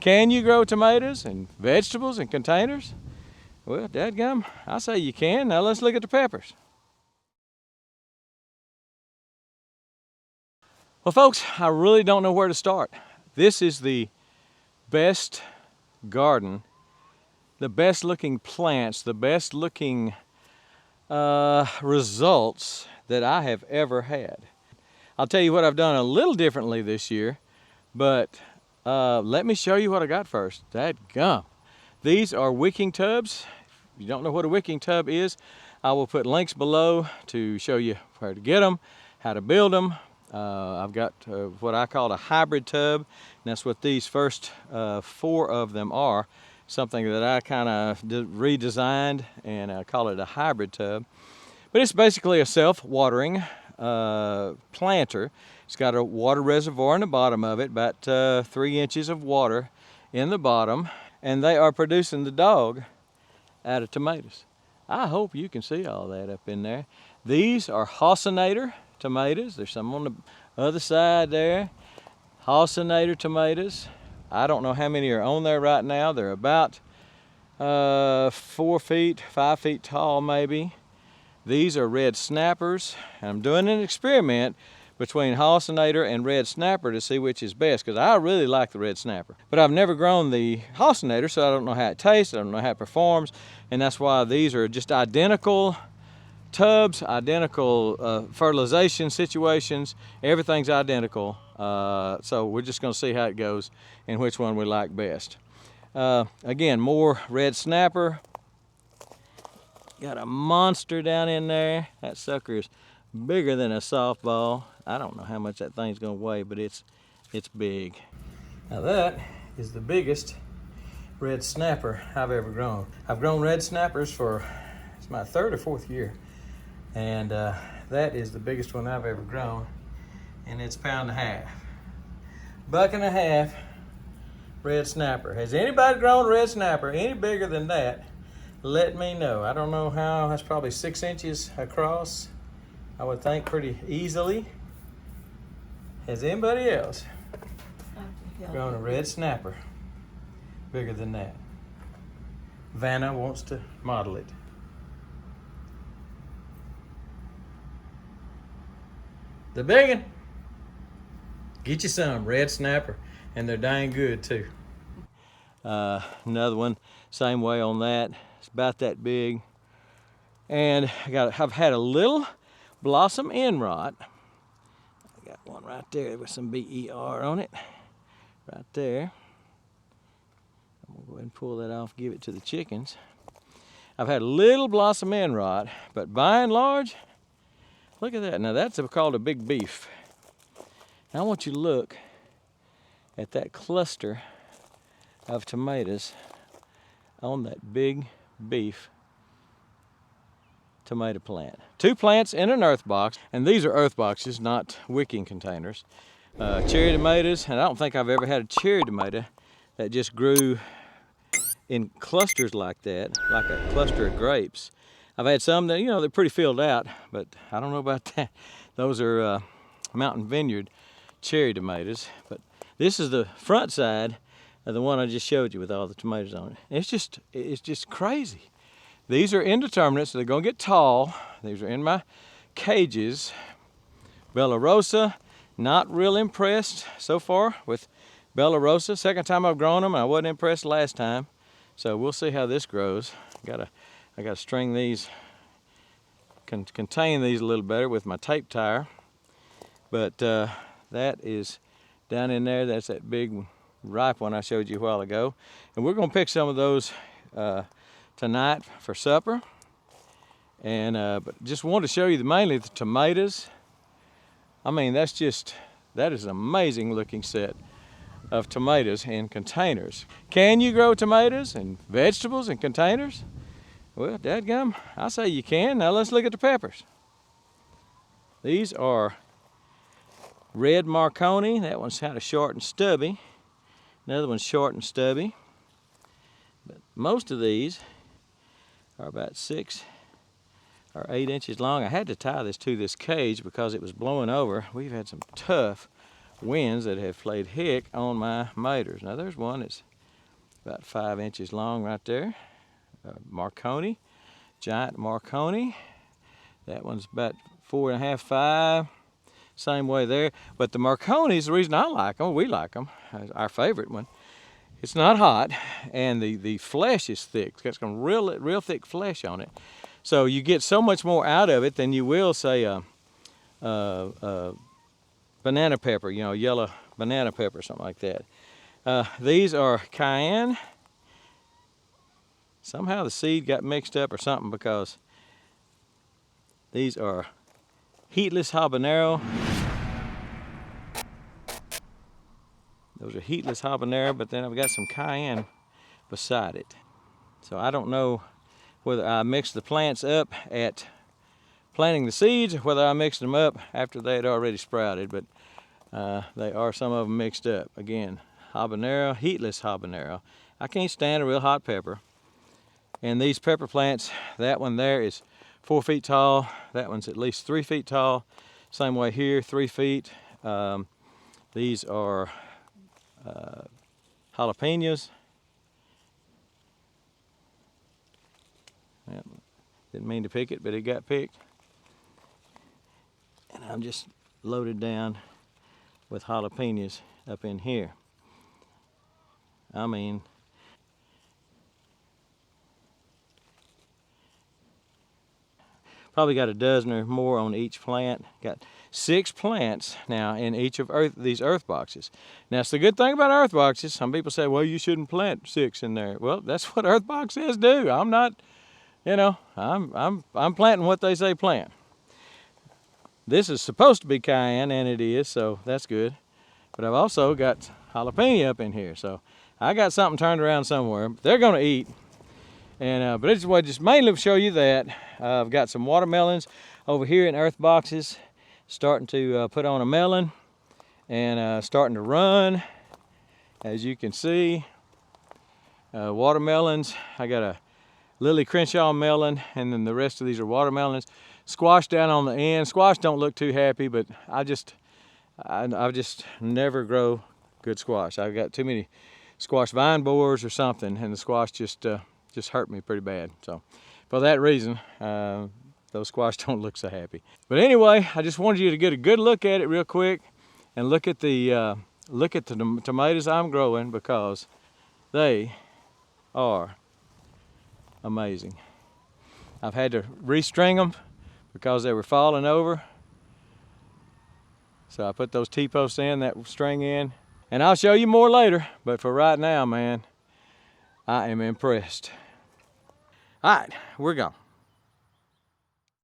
Can you grow tomatoes and vegetables in containers? Well, dadgum, I say you can. Now let's look at the peppers. Well, folks, I really don't know where to start. This is the best garden, the best looking plants, the best looking results that I have ever had. I'll tell you what I've done a little differently this year, but let me show you what I got first. Dadgum. These are wicking tubs. If you don't know what a wicking tub is, I will put links below to show you where to get them, how to build them. I've got what I call a hybrid tub, and that's what these first 4 of them are. Something that I kind of redesigned, and I call it a hybrid tub. But it's basically a self-watering planter. It's got a water reservoir in the bottom of it, about 3 inches of water in the bottom, and they are producing the dog out of tomatoes. I hope you can see all that up in there. These are Hossinator tomatoes. There's some on the other side there. Hossinator tomatoes. I don't know how many are on there right now. They're about 4 feet, 5 feet tall maybe. These are red snappers. I'm doing an experiment between Hossinator and red snapper to see which is best, because I really like the red snapper. But I've never grown the Hossinator, so I don't know how it tastes, I don't know how it performs, and that's why these are just identical tubs, identical fertilization situations. Everything's identical, so we're just going to see how it goes and which one we like best. Again, more red snapper. Got a monster down in there. That sucker is bigger than a softball. I don't know how much that thing's going to weigh, but it's big. Now that is the biggest red snapper I've ever grown. I've grown red snappers for, it's my 3rd or 4th year. And that is the biggest one I've ever grown, and it's 1.5 pounds. $1.50 red snapper. Has anybody grown red snapper any bigger than that? Let me know. I don't know how. That's probably 6 inches across, I would think, pretty easily. Has anybody else grown a red snapper bigger than that? Vanna wants to model it. The big one. Get you some red snapper, and they're dang good too. Another one, same way on that. It's about that big. And I've had a little blossom end rot. I got one right there with some BER on it, right there. I'm gonna go ahead and pull that off, give it to the chickens. I've had a little blossom end rot, but by and large, look at that. Now that's called a big beef. Now I want you to look at that cluster of tomatoes on that big beef tomato plant. 2 plants in an earth box, and these are earth boxes, not wicking containers. Cherry tomatoes, and I don't think I've ever had a cherry tomato that just grew in clusters like that, like a cluster of grapes. I've had some that, you know, they're pretty filled out, but I don't know about that. Those are Mountain Vineyard cherry tomatoes. But this is the front side of the one I just showed you with all the tomatoes on it. It's just crazy. These are indeterminate, so they're gonna get tall. These are in my cages. Bella Rosa, not real impressed so far with Bella Rosa. Second time I've grown them, and I wasn't impressed last time. So we'll see how this grows. I gotta string these, contain these a little better with my tape tire. But that is down in there. That's that big ripe one I showed you a while ago. And we're gonna pick some of those tonight for supper. And but just wanted to show you mainly the tomatoes. I mean, that is an amazing looking set of tomatoes in containers. Can you grow tomatoes and vegetables in containers? Well, dadgum, I say you can. Now let's look at the peppers. These are red Marconi. That one's kind of short and stubby. Another one's short and stubby. But most of these are about 6 or 8 inches long. I had to tie this to this cage because it was blowing over. We've had some tough winds that have played heck on my maters. Now there's one that's about 5 inches long right there. Marconi, giant Marconi. That one's about 4.5, 5. Same way there. But the Marconis, the reason I like them, we like them, our favorite one, it's not hot, and the flesh is thick. It's got some real thick flesh on it. So you get so much more out of it than you will, say, banana pepper, you know, yellow banana pepper, something like that. These are cayenne. Somehow the seed got mixed up or something, because these are heatless habanero. Those are heatless habanero, but then I've got some cayenne beside it. So I don't know whether I mixed the plants up at planting the seeds or whether I mixed them up after they had already sprouted, but they are, some of them, mixed up. Again, habanero, heatless habanero. I can't stand a real hot pepper. And these pepper plants, that one there is 4 feet tall. That one's at least 3 feet tall. Same way here, 3 feet. These are jalapenos. Yep. Didn't mean to pick it, but it got picked. And I'm just loaded down with jalapenos up in here. I mean, probably got a dozen or more on each plant. Got 6 plants now in each of these earth boxes. Now, it's the good thing about earth boxes. Some people say, well, you shouldn't plant 6 in there. Well, that's what earth boxes do. I'm not, you know, I'm planting what they say plant. This is supposed to be cayenne, and it is, so that's good. But I've also got jalapeno up in here, so I got something turned around somewhere. They're going to eat. And but it's what just mainly to show you that I've got some watermelons over here in earth boxes, starting to put on a melon and starting to run. As you can see, watermelons. I got a Lily Crenshaw melon, and then the rest of these are watermelons. Squash down on the end. Squash don't look too happy, but I just never grow good squash. I've got too many squash vine borers or something, and the squash just hurt me pretty bad. So for that reason, those squash don't look so happy. But anyway, I just wanted you to get a good look at it real quick, and look at the tomatoes I'm growing, because they are amazing. I've had to restring them because they were falling over. So I put those T-posts in, that string in, and I'll show you more later. But for right now, man, I am impressed. All right, we're gone.